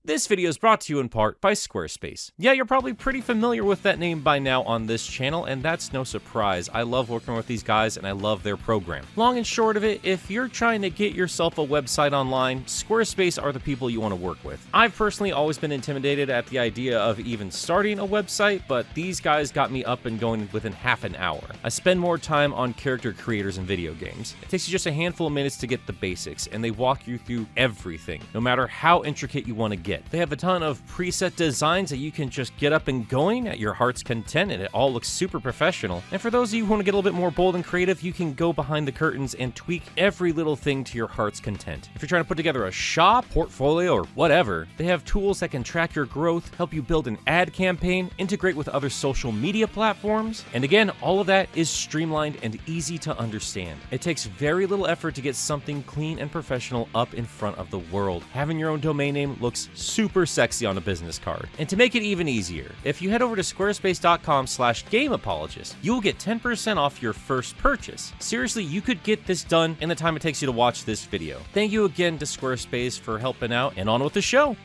This video is brought to you in part by Squarespace. Yeah, you're probably pretty familiar with that name by now on this channel, and that's no surprise. I love working with these guys, and I love their program. Long and short of it, if you're trying to get yourself a website online, Squarespace are the people you want to work with. I've personally always been intimidated at the idea of even starting a website, but these guys got me up and going within half an hour. I spend more time on character creators in video games. It takes you just a handful of minutes to get the basics, and they walk you through everything, no matter how intricate you want to get. They have a ton of preset designs that you can just get up and going at your heart's content, and it all looks super professional. And for those of you who want to get a little bit more bold and creative, you can go behind the curtains and tweak every little thing to your heart's content. If you're trying to put together a shop, portfolio, or whatever, they have tools that can track your growth, help you build an ad campaign, integrate with other social media platforms, and again, all of that is streamlined and easy to understand. It takes very little effort to get something clean and professional up in front of the world. Having your own domain name looks super sexy on a business card. And to make it even easier, if you head over to squarespace.com/gameapologist, you'll get 10% off your first purchase. Seriously, you could get this done in the time it takes you to watch this video. Thank you again to Squarespace for helping out, and on with the show.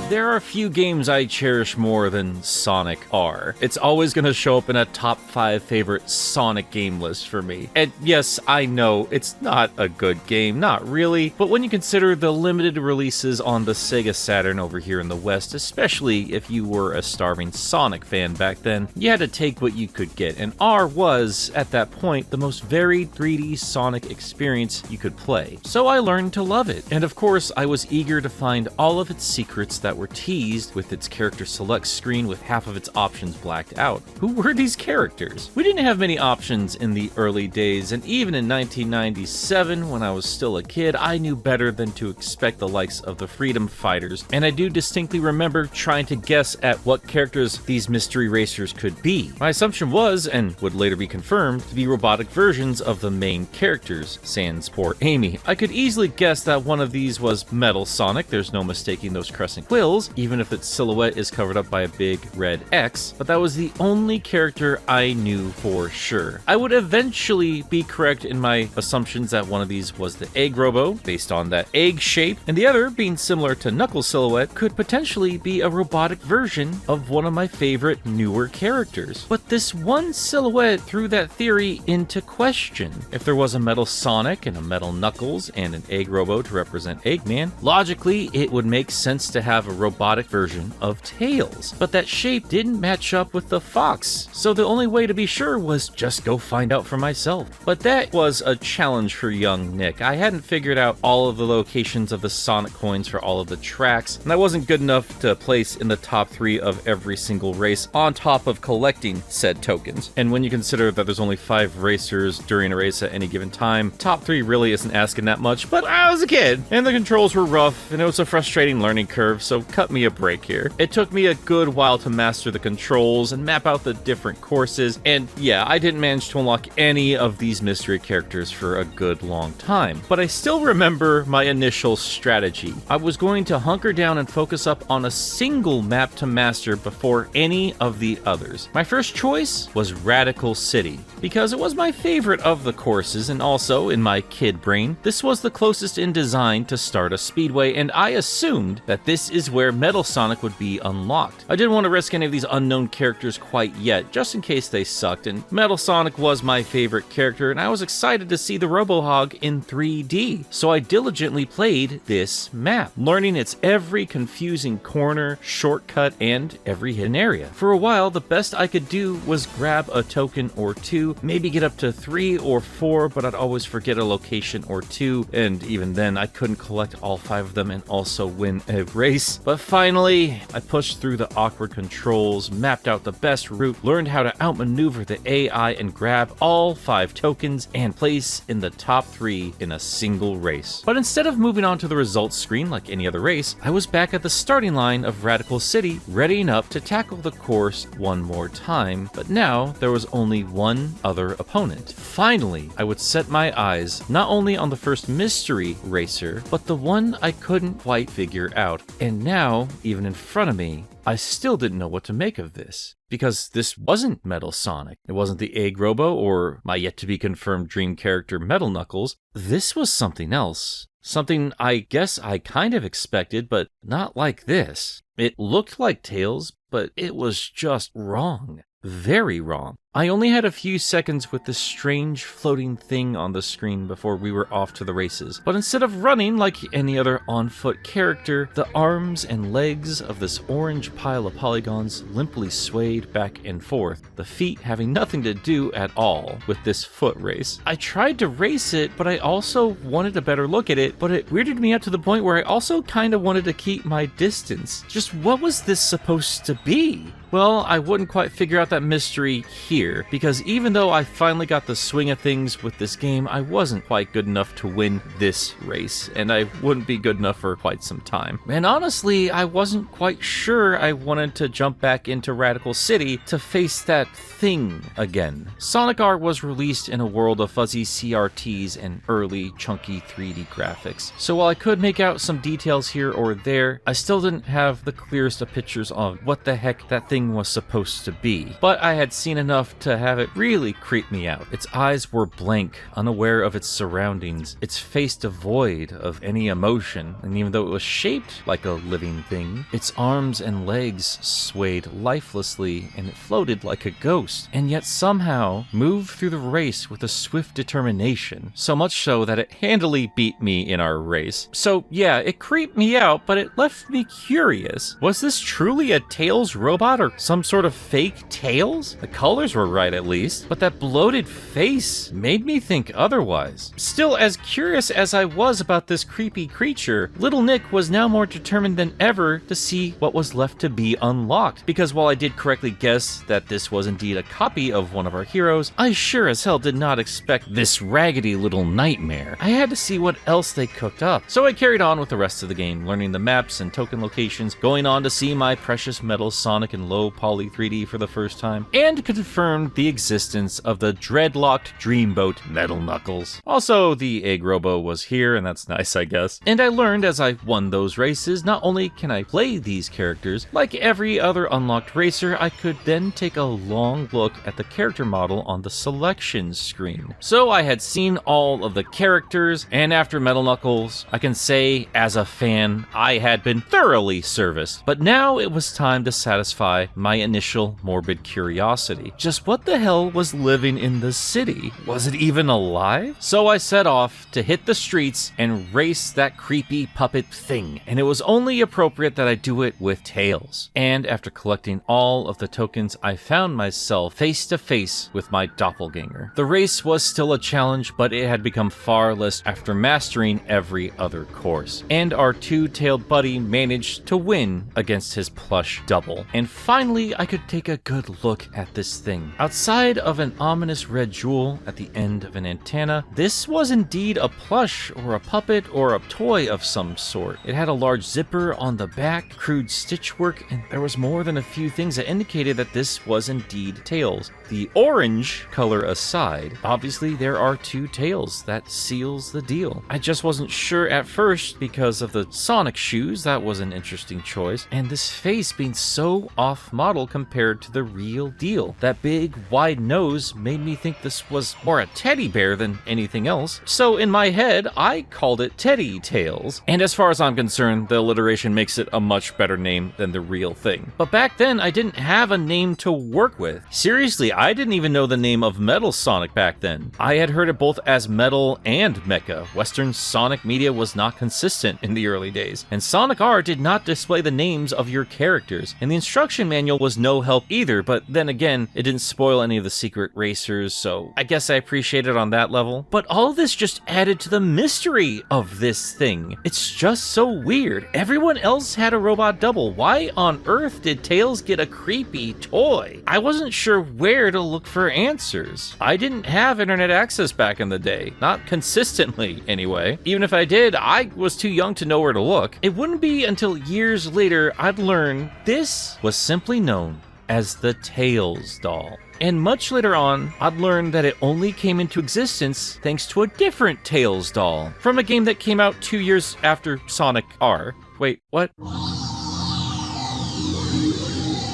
There are a few games I cherish more than Sonic R. It's always going to show up in a top 5 favorite Sonic game list for me. And yes, I know it's not a good game, not really, but when you consider the limited releases on the Sega Saturn over here in the West, especially if you were a starving Sonic fan back then, you had to take what you could get, and R was, at that point, the most varied 3D Sonic experience you could play. So I learned to love it, and of course I was eager to find all of its secrets that were teased with its character select screen with half of its options blacked out. Who were these characters? We didn't have many options in the early days, and even in 1997, when I was still a kid, I knew better than to expect the likes of the Freedom Fighters, and I do distinctly remember trying to guess at what characters these mystery racers could be. My assumption was, and would later be confirmed, to be robotic versions of the main characters, sans poor Amy. I could easily guess that one of these was Metal Sonic, there's no mistaking those crescent quills, even if its silhouette is covered up by a big red X, but that was the only character I knew for sure. I would eventually be correct in my assumptions that one of these was the Egg Robo, based on that egg shape, and the other, being similar to Knuckles' silhouette, could potentially be a robotic version of one of my favorite newer characters. But this one silhouette threw that theory into question. If there was a Metal Sonic and a Metal Knuckles and an Egg Robo to represent Eggman, logically it would make sense to have a robotic version of Tails. But that shape didn't match up with the fox, so the only way to be sure was just go find out for myself. But that was a challenge for young Nick. I hadn't figured out all of the locations of the Sonic coins for all of the tracks, and I wasn't good enough to place in the top 3 of every single race on top of collecting said tokens. And when you consider that there's only 5 racers during a race at any given time, top 3 really isn't asking that much, but I was a kid, and the controls were rough, and it was a frustrating learning curve, so cut me a break here. It took me a good while to master the controls and map out the different courses, and yeah, I didn't manage to unlock any of these mystery characters for a good long time. But I still remember my initial strategy. I was going to hunker down and focus up on a single map to master before any of the others. My first choice was Radical City, because it was my favorite of the courses, and also, in my kid brain, this was the closest in design to start a speedway, and I assumed that this is where Metal Sonic would be unlocked. I didn't want to risk any of these unknown characters quite yet, just in case they sucked, and Metal Sonic was my favorite character, and I was excited to see the RoboHog in 3D, so I diligently played this map, learning its every confusing corner, shortcut, and every hidden area. For a while, the best I could do was grab a token or 2, maybe get up to 3 or 4, but I'd always forget a location or 2, and even then I couldn't collect all 5 of them and also win a race. But finally, I pushed through the awkward controls, mapped out the best route, learned how to outmaneuver the AI and grab all 5 tokens and place in the top 3 in a single race. But instead of moving on to the results screen like any other race, I was back at the starting line of Radical City, readying up to tackle the course one more time, but now there was only one other opponent. Finally, I would set my eyes not only on the first mystery racer, but the one I couldn't quite figure out. And now, even in front of me, I still didn't know what to make of this. Because this wasn't Metal Sonic. It wasn't the Egg Robo or my yet-to-be-confirmed dream character Metal Knuckles. This was something else. Something I guess I kind of expected, but not like this. It looked like Tails, but it was just wrong. Very wrong. I only had a few seconds with this strange floating thing on the screen before we were off to the races. But instead of running like any other on-foot character, the arms and legs of this orange pile of polygons limply swayed back and forth, the feet having nothing to do at all with this foot race. I tried to race it, but I also wanted a better look at it, but it weirded me out to the point where I also kind of wanted to keep my distance. Just what was this supposed to be? Well, I wouldn't quite figure out that mystery here, because even though I finally got the swing of things with this game, I wasn't quite good enough to win this race, and I wouldn't be good enough for quite some time. And honestly, I wasn't quite sure I wanted to jump back into Radical City to face that thing again. Sonic R was released in a world of fuzzy CRTs and early, chunky 3D graphics, so while I could make out some details here or there, I still didn't have the clearest of pictures on what the heck that thing was supposed to be. But I had seen enough to have it really creep me out. Its eyes were blank, unaware of its surroundings, its face devoid of any emotion, and even though it was shaped like a living thing, its arms and legs swayed lifelessly and it floated like a ghost, and yet somehow moved through the race with a swift determination, so much so that it handily beat me in our race. So yeah, it creeped me out, but it left me curious. Was this truly a Tails robot or some sort of fake Tails? The colors were right at least, but that bloated face made me think otherwise. Still, as curious as I was about this creepy creature, Little Nick was now more determined than ever to see what was left to be unlocked, because while I did correctly guess that this was indeed a copy of one of our heroes, I sure as hell did not expect this raggedy little nightmare. I had to see what else they cooked up. So I carried on with the rest of the game, learning the maps and token locations, going on to see my precious metal Sonic in low poly 3D for the first time, and confirmed the existence of the dreadlocked dreamboat Metal Knuckles. Also, the Egg Robo was here, and that's nice, I guess. And I learned as I won those races, not only can I play these characters, like every other unlocked racer, I could then take a long look at the character model on the selections screen. So I had seen all of the characters, and after Metal Knuckles, I can say, as a fan, I had been thoroughly serviced. But now it was time to satisfy my initial morbid curiosity. Just what the hell was living in the city? Was it even alive? So I set off to hit the streets and race that creepy puppet thing, and it was only appropriate that I do it with Tails. And after collecting all of the tokens, I found myself face to face with my doppelganger. The race was still a challenge, but it had become far less after mastering every other course. And our two-tailed buddy managed to win against his plush double. And finally, I could take a good look at this thing. Outside of an ominous red jewel at the end of an antenna, this was indeed a plush or a puppet or a toy of some sort. It had a large zipper on the back, crude stitchwork, and there was more than a few things that indicated that this was indeed Tails. The orange color aside, obviously there are two Tails. That seals the deal. I just wasn't sure at first because of the Sonic shoes. That was an interesting choice. And this face being so off-model compared to the real deal. That big, wide nose made me think this was more a teddy bear than anything else. So in my head, I called it Teddy Tails. And as far as I'm concerned, the alliteration makes it a much better name than the real thing. But back then, I didn't have a name to work with. Seriously, I didn't even know the name of Metal Sonic back then. I had heard it both as Metal and Mecha. Western Sonic media was not consistent in the early days, and Sonic R did not display the names of your characters, and the instruction manual was no help either, but then again, it didn't spoil any of the secret racers, so I guess I appreciate it on that level. But all of this just added to the mystery of this thing. It's just so weird. Everyone else had a robot double. Why on earth did Tails get a creepy toy? I wasn't sure where to look for answers. I didn't have internet access back in the day. Not consistently, anyway. Even if I did, I was too young to know where to look. It wouldn't be until years later I'd learn this was simply known as the Tails doll. And much later on, I'd learned that it only came into existence thanks to a different Tails doll from a game that came out 2 years after Sonic R. Wait, what?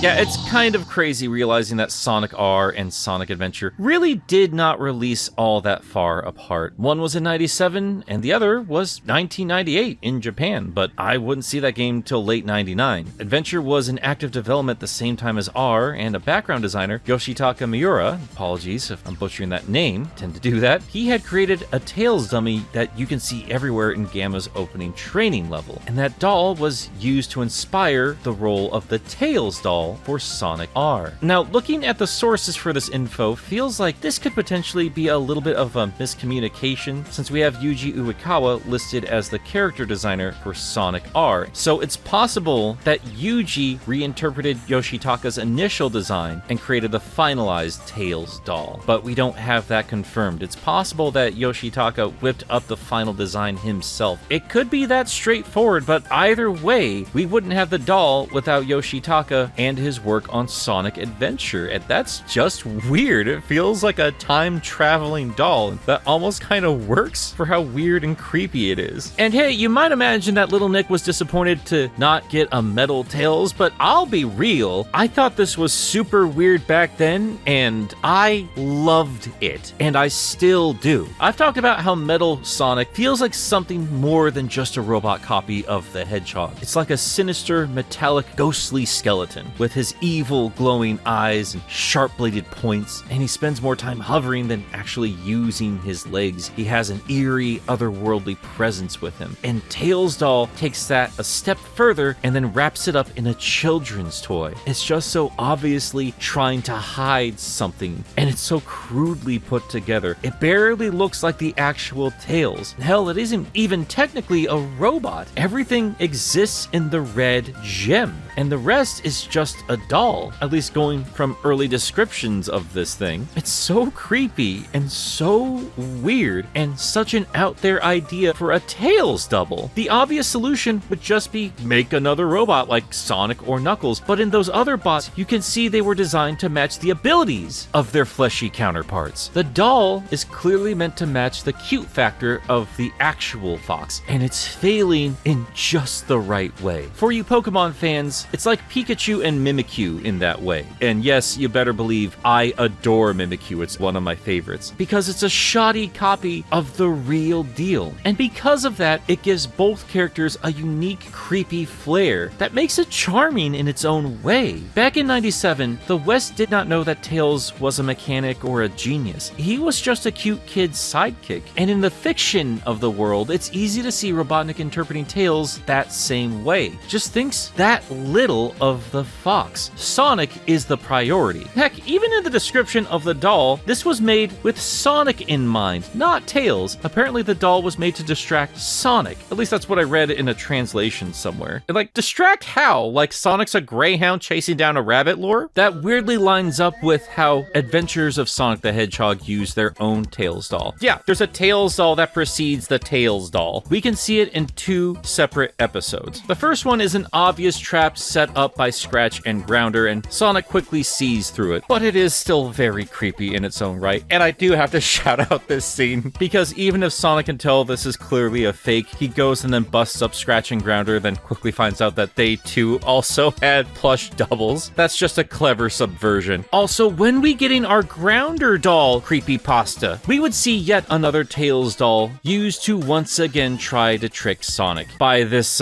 Yeah, it's kind of crazy realizing that Sonic R and Sonic Adventure really did not release all that far apart. One was in 97 and the other was 1998 in Japan, but I wouldn't see that game till late 99. Adventure was in active development the same time as R, and a background designer, Yoshitaka Miura, apologies if I'm butchering that name, tend to do that, he had created a Tails dummy that you can see everywhere in Gamma's opening training level, and that doll was used to inspire the role of the Tails doll for Sonic R. Now, looking at the sources for this info feels like this could potentially be a little bit of a miscommunication, since we have Yuji Uekawa listed as the character designer for Sonic R. So it's possible that Yuji reinterpreted Yoshitaka's initial design and created the finalized Tails doll, but we don't have that confirmed. It's possible that Yoshitaka whipped up the final design himself. It could be that straightforward, but either way, we wouldn't have the doll without Yoshitaka and his work on Sonic Adventure, and that's just weird. It feels like a time-traveling doll that almost kind of works for how weird and creepy it is. And hey, you might imagine that Little Nick was disappointed to not get a metal Tails, but I'll be real, I thought this was super weird back then, and I loved it, and I still do. I've talked about how Metal Sonic feels like something more than just a robot copy of the Hedgehog. It's like a sinister, metallic, ghostly skeleton with his evil, glowing eyes and sharp-bladed points, and he spends more time hovering than actually using his legs. He has an eerie, otherworldly presence with him. And Tails doll takes that a step further and then wraps it up in a children's toy. It's just so obviously trying to hide something, and it's so crudely put together. It barely looks like the actual Tails. Hell, it isn't even technically a robot. Everything exists in the red gem, and the rest is just a doll, at least going from early descriptions of this thing. It's so creepy and so weird, and such an out there idea for a Tails double. The obvious solution would just be make another robot like Sonic or Knuckles, but in those other bots, you can see they were designed to match the abilities of their fleshy counterparts. The doll is clearly meant to match the cute factor of the actual Fox, and it's failing in just the right way. For you Pokemon fans, it's like Pikachu and Mimikyu in that way. And yes, you better believe I adore Mimikyu, it's one of my favorites, because it's a shoddy copy of the real deal. And because of that, it gives both characters a unique, creepy flair that makes it charming in its own way. Back in 97, the West did not know that Tails was a mechanic or a genius. He was just a cute kid's sidekick. And in the fiction of the world, it's easy to see Robotnik interpreting Tails that same way. Just thinks that little of the Fox. Sonic is the priority. Heck, even in the description of the doll, this was made with Sonic in mind, not Tails. Apparently the doll was made to distract Sonic. At least that's what I read in a translation somewhere. Like, distract how? Like Sonic's a greyhound chasing down a rabbit lore? That weirdly lines up with how Adventures of Sonic the Hedgehog use their own Tails doll. Yeah, there's a Tails doll that precedes the Tails doll. We can see it in two separate episodes. The first one is an obvious trap set up by Scratch and Grounder, and Sonic quickly sees through it, but it is still very creepy in its own right. And I do have to shout out this scene, because even if Sonic can tell this is clearly a fake, he goes and then busts up Scratch and Grounder, then quickly finds out that they too also had plush doubles. That's just a clever subversion. Also, when we getting our Grounder doll creepypasta, we would see yet another Tails doll used to once again try to trick Sonic by this,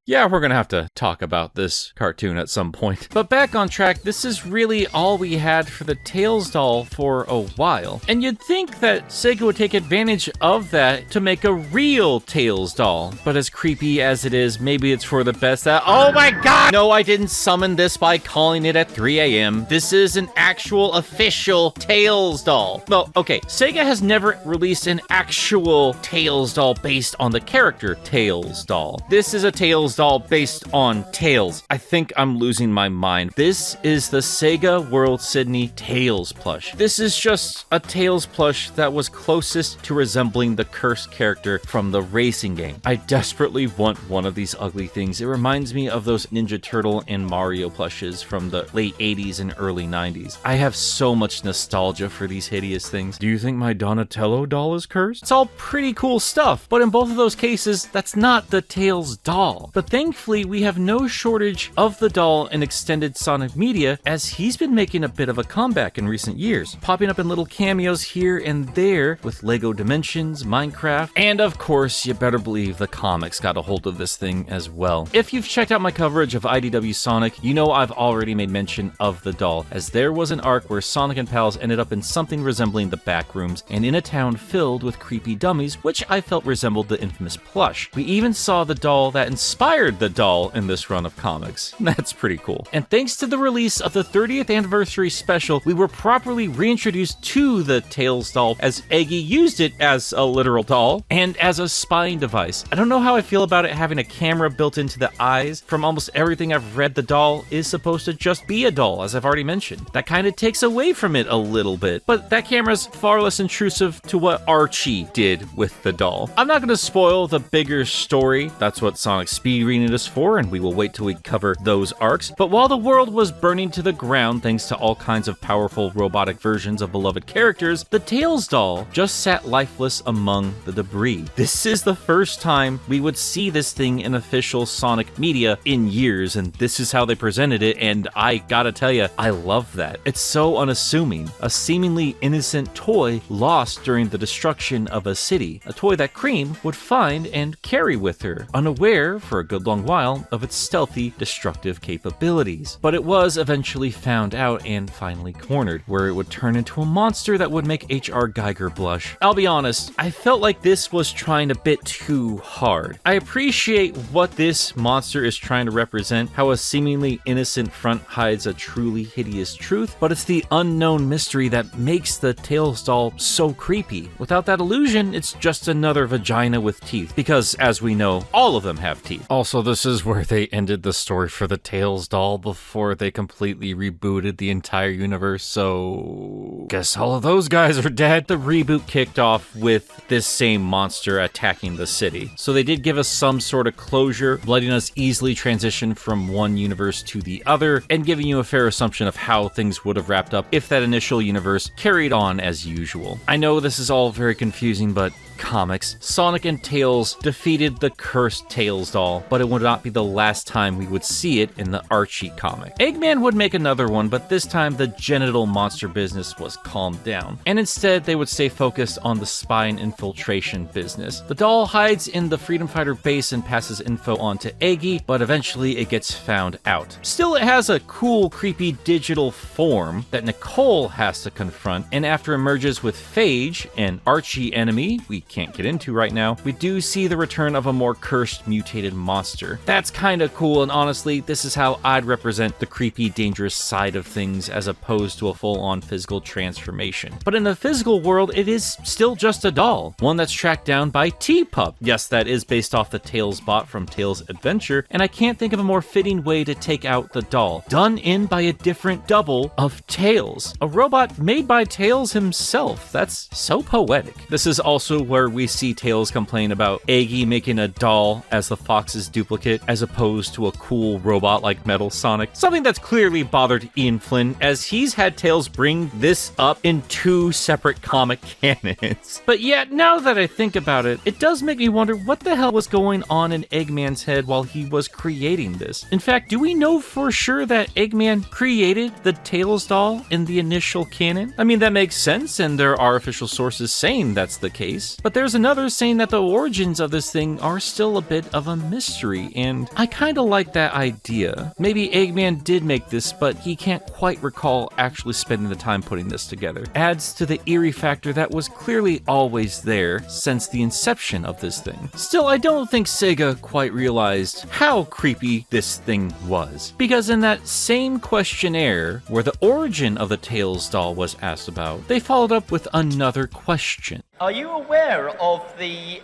yeah, we're gonna have to talk about this cartoon at some point. But back on track, this is really all we had for the Tails doll for a while. And you'd think that Sega would take advantage of that to make a real Tails doll. But as creepy as it is, maybe it's for the best that— oh my god! No, I didn't summon this by calling it at 3 a.m. This is an actual official Tails doll. Well, okay, Sega has never released an actual Tails doll based on the character Tails doll. This is a Tails doll based on Tails. I think I'm losing my mind. This is the Sega World Sydney Tails plush. This is just a Tails plush that was closest to resembling the cursed character from the racing game. I desperately want one of these ugly things. It reminds me of those Ninja Turtle and Mario plushes from the late 80s and early 90s. I have so much nostalgia for these hideous things. Do you think my Donatello doll is cursed? It's all pretty cool stuff, but in both of those cases, that's not the Tails doll. The But thankfully, we have no shortage of the doll in extended Sonic media, as he's been making a bit of a comeback in recent years, popping up in little cameos here and there with LEGO Dimensions, Minecraft, and of course, you better believe the comics got a hold of this thing as well. If you've checked out my coverage of IDW Sonic, you know I've already made mention of the doll, as there was an arc where Sonic and pals ended up in something resembling the Backrooms and in a town filled with creepy dummies, which I felt resembled the infamous plush. We even saw the doll that inspired the doll in this run of comics. That's pretty cool. And thanks to the release of the 30th anniversary special, we were properly reintroduced to the Tails doll, as Eggy used it as a literal doll and as a spying device. I don't know how I feel about it having a camera built into the eyes. From almost everything I've read, the doll is supposed to just be a doll, as I've already mentioned. That kind of takes away from it a little bit, but that camera's far less intrusive to what Archie did with the doll. I'm not going to spoil the bigger story. That's what Sonic Speed Reading is for, and we will wait till we cover those arcs. But while the world was burning to the ground thanks to all kinds of powerful robotic versions of beloved characters, the Tails doll just sat lifeless among the debris. This is the first time we would see this thing in official Sonic media in years, and this is how they presented it, and I gotta tell you, I love that. It's so unassuming. A seemingly innocent toy lost during the destruction of a city. A toy that Cream would find and carry with her, unaware for a good long while of its stealthy, destructive capabilities. But it was eventually found out and finally cornered, where it would turn into a monster that would make H.R. Geiger blush. I'll be honest, I felt like this was trying a bit too hard. I appreciate what this monster is trying to represent, how a seemingly innocent front hides a truly hideous truth, but it's the unknown mystery that makes the Tails doll so creepy. Without that illusion, it's just another vagina with teeth, because as we know, all of them have teeth. Also, this is where they ended the story for the Tails doll before they completely rebooted the entire universe, so guess all of those guys are dead. The reboot kicked off with this same monster attacking the city, so they did give us some sort of closure, letting us easily transition from one universe to the other, and giving you a fair assumption of how things would have wrapped up if that initial universe carried on as usual. I know this is all very confusing, but comics, Sonic and Tails defeated the cursed Tails doll, but it would not be the last time we would see it in the Archie comic. Eggman would make another one, but this time the genital monster business was calmed down, and instead they would stay focused on the spy and infiltration business. The doll hides in the Freedom Fighter base and passes info on to Eggy, but eventually it gets found out. Still, it has a cool, creepy digital form that Nicole has to confront, and after emerges with Phage, an Archie enemy we can't get into right now, we do see the return of a more cursed, mutated monster. That's kinda cool, and honestly, this is how I'd represent the creepy, dangerous side of things as opposed to a full-on physical transformation. But in the physical world, it is still just a doll, one that's tracked down by T-Pup. Yes, that is based off the Tails bot from Tails Adventure, and I can't think of a more fitting way to take out the doll, done in by a different double of Tails. A robot made by Tails himself. That's so poetic. This is also where we see Tails complain about Eggy making a doll as the Fox's duplicate, as opposed to a cool robot like Metal Sonic. Something that's clearly bothered Ian Flynn, as he's had Tails bring this up in 2 separate comic canons. But yet, now that I think about it, it does make me wonder what the hell was going on in Eggman's head while he was creating this. In fact, do we know for sure that Eggman created the Tails doll in the initial canon? I mean, that makes sense, and there are official sources saying that's the case. But there's another saying that the origins of this thing are still a bit of a mystery, and I kinda like that idea. Maybe Eggman did make this, but he can't quite recall actually spending the time putting this together. Adds to the eerie factor that was clearly always there since the inception of this thing. Still, I don't think Sega quite realized how creepy this thing was, because in that same questionnaire where the origin of the Tails doll was asked about, they followed up with another question. Are you aware of the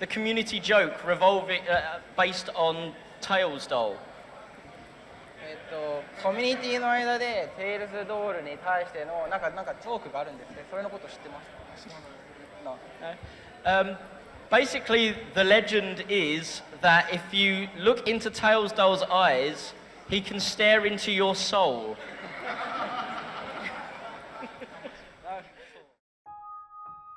community joke revolving based on Tails doll? コミュニティの間でテイルズドールに対してのなんかジョークがあるんですね。それのこと知ってます？ Basically, the legend is that if you look into Tails doll's eyes, he can stare into your soul.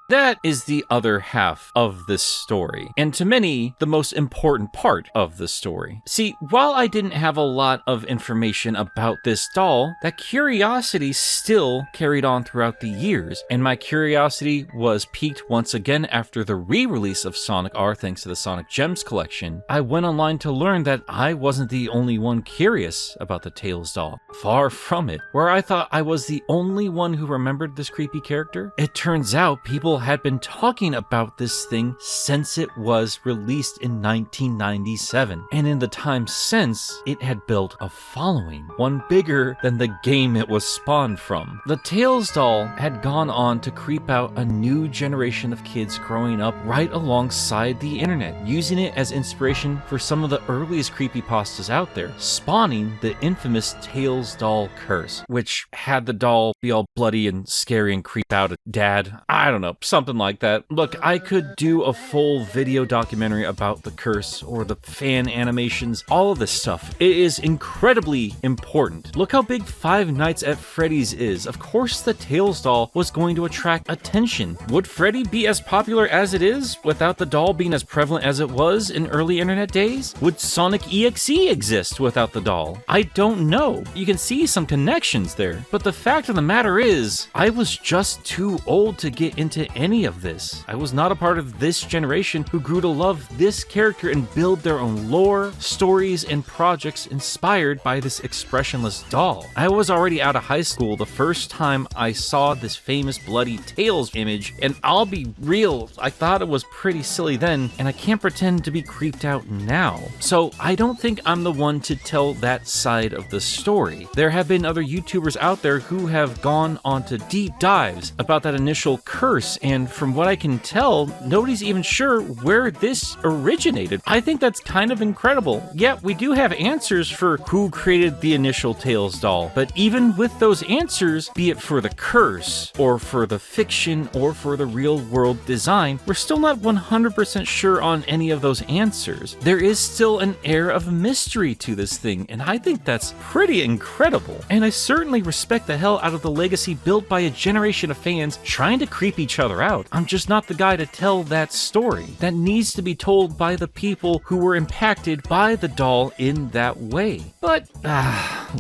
That is the other half of this story, and to many, the most important part of the story. See, while I didn't have a lot of information about this doll, that curiosity still carried on throughout the years, and my curiosity was piqued once again after the re-release of Sonic R thanks to the Sonic Gems collection. I went online to learn that I wasn't the only one curious about the Tails doll. Far from it. Where I thought I was the only one who remembered this creepy character, it turns out people had been talking about this thing since it was released in 1997, and in the time since, it had built a following, one bigger than the game it was spawned from. The Tails doll had gone on to creep out a new generation of kids growing up right alongside the internet, using it as inspiration for some of the earliest creepypastas out there, spawning the infamous Tails doll curse, which had the doll be all bloody and scary and creep out at dad. I don't know, something like that. Look, I could do a full video documentary about the curse or the fan animations, all of this stuff. It is incredibly important. Look how big Five Nights at Freddy's is. Of course the Tails doll was going to attract attention. Would Freddy be as popular as it is without the doll being as prevalent as it was in early internet days? Would Sonic EXE exist without the doll? I don't know. You can see some connections there. But the fact of the matter is, I was just too old to get into any of this. I was not a part of this generation who grew to love this character and build their own lore, stories, and projects inspired by this expressionless doll. I was already out of high school the first time I saw this famous bloody Tails image, and I'll be real, I thought it was pretty silly then, and I can't pretend to be creeped out now. So I don't think I'm the one to tell that side of the story. There have been other YouTubers out there who have gone on to deep dives about that initial curse, and from what I can tell, nobody's even sure where this originated. I think that's kind of incredible. Yeah, we do have answers for who created the initial Tails doll, but even with those answers, be it for the curse, or for the fiction, or for the real world design, we're still not 100% sure on any of those answers. There is still an air of mystery to this thing, and I think that's pretty incredible. And I certainly respect the hell out of the legacy built by a generation of fans trying to creep each other out. I'm just not the guy to tell that story. That needs to be told by the people who were impacted by the doll in that way. But,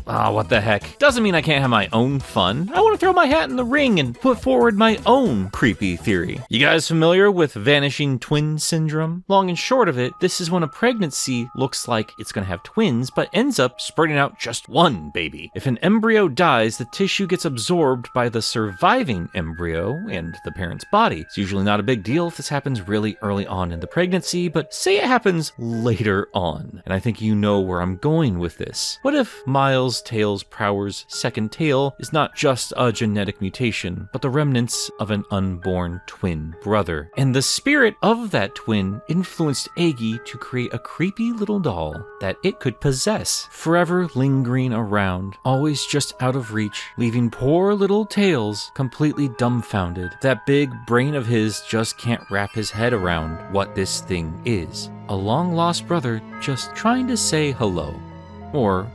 what the heck. Doesn't mean I can't have my own fun. I want to throw my hat in the ring and put forward my own creepy theory. You guys familiar with vanishing twin syndrome? Long and short of it, this is when a pregnancy looks like it's going to have twins, but ends up spurting out just one baby. If an embryo dies, the tissue gets absorbed by the surviving embryo and the parent's body. It's usually not a big deal if this happens really early on in the pregnancy, but say it happens later on. And I think you know where I'm going with this. What if Miles Tails Prower's second tail is not just a genetic mutation, but the remnants of an unborn twin brother? And the spirit of that twin influenced Eggy to create a creepy little doll that it could possess, forever lingering around, always just out of reach, leaving poor little Tails completely dumbfounded. That big brain of his just can't wrap his head around what this thing is. A long-lost brother just trying to say hello. Or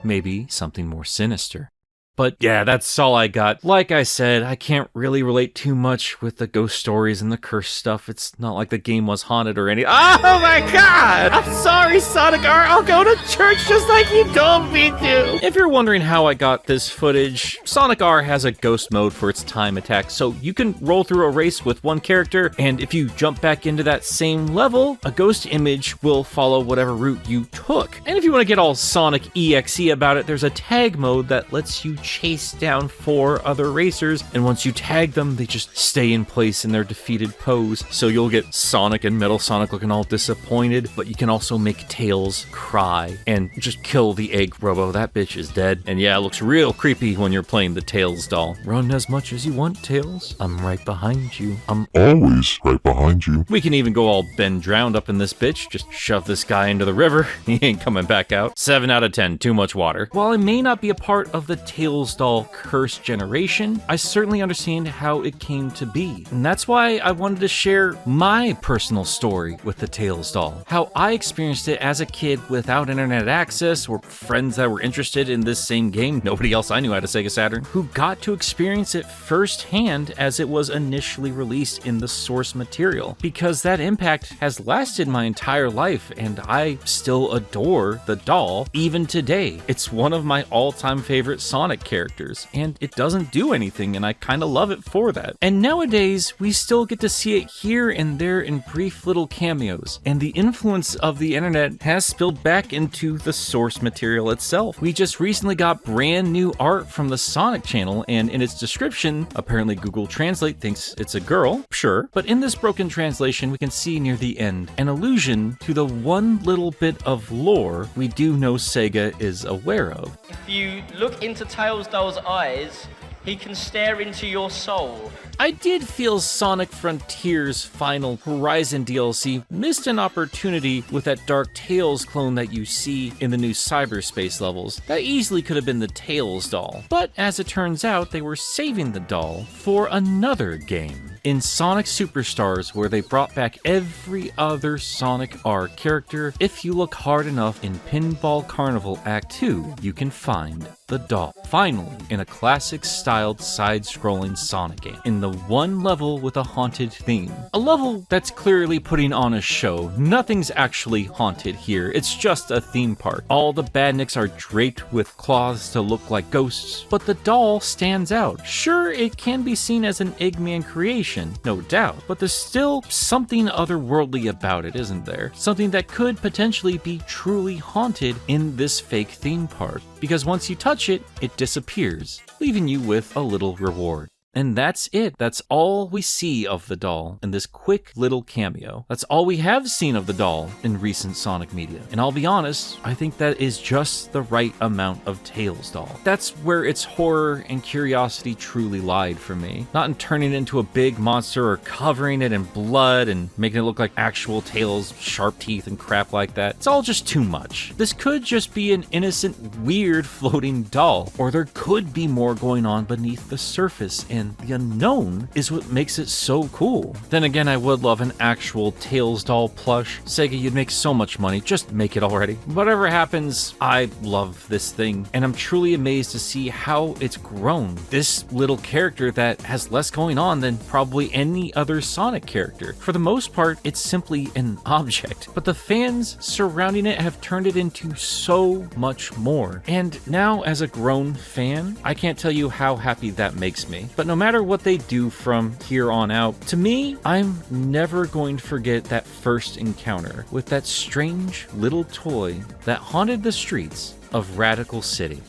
maybe something more sinister. But yeah, that's all I got. Like I said, I can't really relate too much with the ghost stories and the curse stuff. It's not like the game was haunted or anything. Oh my god! I'm sorry, Sonic R. I'll go to church just like you told me to. If you're wondering how I got this footage, Sonic R has a ghost mode for its time attack, so you can roll through a race with one character, and if you jump back into that same level, a ghost image will follow whatever route you took. And if you want to get all Sonic EXE about it, there's a tag mode that lets you chase down 4 other racers, and once you tag them, they just stay in place in their defeated pose. So you'll get Sonic and Metal Sonic looking all disappointed, but you can also make Tails cry and just kill the egg robo. That bitch is dead. And yeah, it looks real creepy when you're playing the Tails doll. Run as much as you want, Tails. I'm right behind you. I'm always right behind you. We can even go all Ben drowned up in this bitch. Just shove this guy into the river. He ain't coming back out. 7 out of 10. Too much water. While I may not be a part of the Tails Tails doll cursed generation, I certainly understand how it came to be. And that's why I wanted to share my personal story with the Tails doll. How I experienced it as a kid without internet access or friends that were interested in this same game, nobody else I knew had a Sega Saturn, who got to experience it firsthand as it was initially released in the source material. Because that impact has lasted my entire life and I still adore the doll even today. It's one of my all-time favorite Sonic characters, and it doesn't do anything, and I kinda love it for that. And nowadays, we still get to see it here and there in brief little cameos, and the influence of the internet has spilled back into the source material itself. We just recently got brand new art from the Sonic channel, and in its description, apparently Google Translate thinks it's a girl, sure, but in this broken translation, we can see near the end an allusion to the one little bit of lore we do know Sega is aware of. If you look into Tails Doll's eyes, he can stare into your soul. I did feel Sonic Frontiers Final Horizon DLC missed an opportunity with that Dark Tails clone that you see in the new cyberspace levels. That easily could have been the Tails doll, but as it turns out, they were saving the doll for another game. In Sonic Superstars, where they brought back every other Sonic R character, if you look hard enough in Pinball Carnival Act 2, you can find the doll. Finally, in a classic-styled side-scrolling Sonic game, in the one level with a haunted theme. A level that's clearly putting on a show. Nothing's actually haunted here, it's just a theme park. All the badniks are draped with cloths to look like ghosts, but the doll stands out. Sure, it can be seen as an Eggman creation, no doubt, but there's still something otherworldly about it, isn't there? Something that could potentially be truly haunted in this fake theme park. Because once you touch it, it disappears, leaving you with a little reward. And that's it. That's all we see of the doll in this quick little cameo. That's all we have seen of the doll in recent Sonic media. And I'll be honest, I think that is just the right amount of Tails doll. That's where its horror and curiosity truly lied for me. Not in turning it into a big monster or covering it in blood and making it look like actual Tails, sharp teeth and crap like that. It's all just too much. This could just be an innocent, weird floating doll, or there could be more going on beneath the surface, and the unknown is what makes it so cool. Then again, I would love an actual Tails doll plush. Sega, you'd make so much money, just make it already. Whatever happens, I love this thing, and I'm truly amazed to see how it's grown. This little character that has less going on than probably any other Sonic character. For the most part, it's simply an object, but the fans surrounding it have turned it into so much more. And now, as a grown fan, I can't tell you how happy that makes me. But no matter what they do from here on out, to me, I'm never going to forget that first encounter with that strange little toy that haunted the streets of Radical City.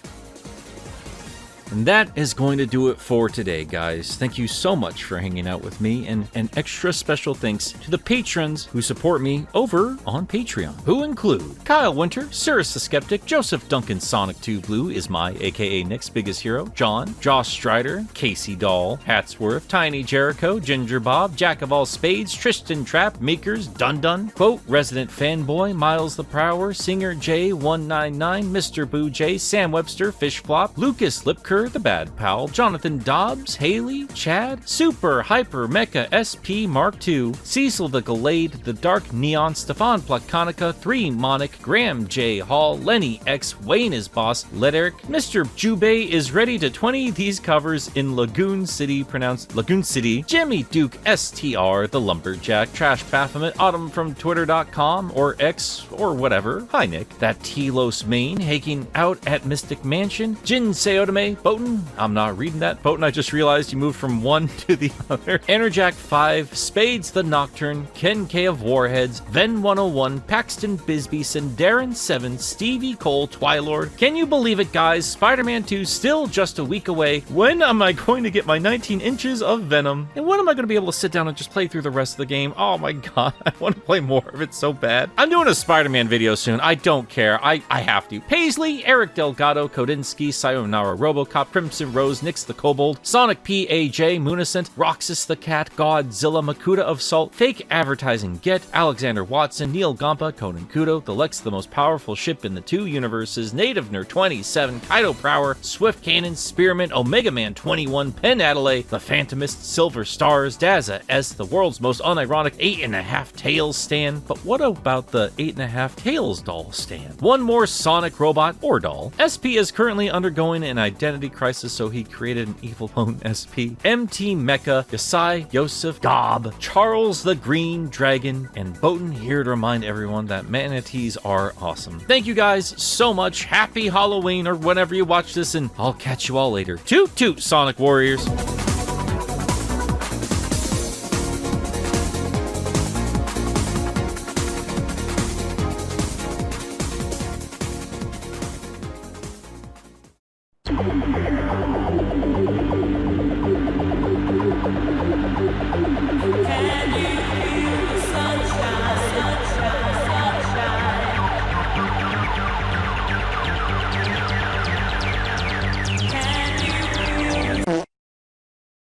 And that is going to do it for today, guys. Thank you so much for hanging out with me, and an extra special thanks to the patrons who support me over on Patreon, who include Kyle Winter, Cyrus the Skeptic, Joseph Duncan, Sonic 2 Blue is my aka Nick's biggest hero, John, Josh Strider, Casey Doll, Hatsworth, Tiny Jericho, Ginger Bob, Jack of All Spades, Tristan Trapp, Makers, Dun Dun, Quote, Resident Fanboy, Miles the Prower, Singer J199, Mr. Boo J, Sam Webster, Fish Flop, Lucas Lipker, the Bad Pal, Jonathan Dobbs, Haley, Chad, Super Hyper Mecha SP Mark II, Cecil the Gallade, The Dark Neon, Stefan Plakanica, 3 Monic, Graham J. Hall, Lenny X, Wayne is Boss, Lederick, Mr. Jubei is ready to 20 these covers in Lagoon City, pronounced Lagoon City, Jimmy Duke STR, The Lumberjack, Trash Baphomet, Autumn from Twitter.com or X or whatever, hi Nick, That Telos Main, Haking Out at Mystic Mansion, Jin Seotame, Botan, I'm not reading that. Botan, I just realized you moved from one to the other. Enerjack 5, Spades the Nocturne, Ken K of Warheads, Ven 101, Paxton Bisbeeson, Darren 7, Stevie Cole, Twilord. Can you believe it, guys? Spider-Man 2 still just a week away. When am I going to get my 19 inches of Venom? And when am I going to be able to sit down and just play through the rest of the game? Oh my god, I want to play more of it so bad. I'm doing a Spider-Man video soon. I don't care. I have to. Paisley, Eric Delgado, Kodinsky, Sayonara Robocop, Robocop, Crimson Rose, Nyx the Kobold, Sonic P.A.J., Municent, Roxas the Cat, Godzilla, Makuta of Salt, Fake Advertising Get, Alexander Watson, Neil Gompa, Conan Kudo, the Lex, the most powerful ship in the 2 universes, Native Nerd 27, Kaido Prower, Swift Cannon, Spearmint, Omega Man 21, Penn Adelaide, The Phantomist, Silver Stars, Daza S, the world's most unironic 8.5 Tails stan. But what about the 8.5 Tails doll stan? One more Sonic robot or doll. SP is currently undergoing an identity crisis, so he created an evil clone SP. MT Mecha, Yasai, Yosef, Gob, Charles the Green Dragon, and Botan here to remind everyone that manatees are awesome. Thank you guys so much. Happy Halloween or whenever you watch this, and I'll catch you all later. Toot toot, Sonic Warriors.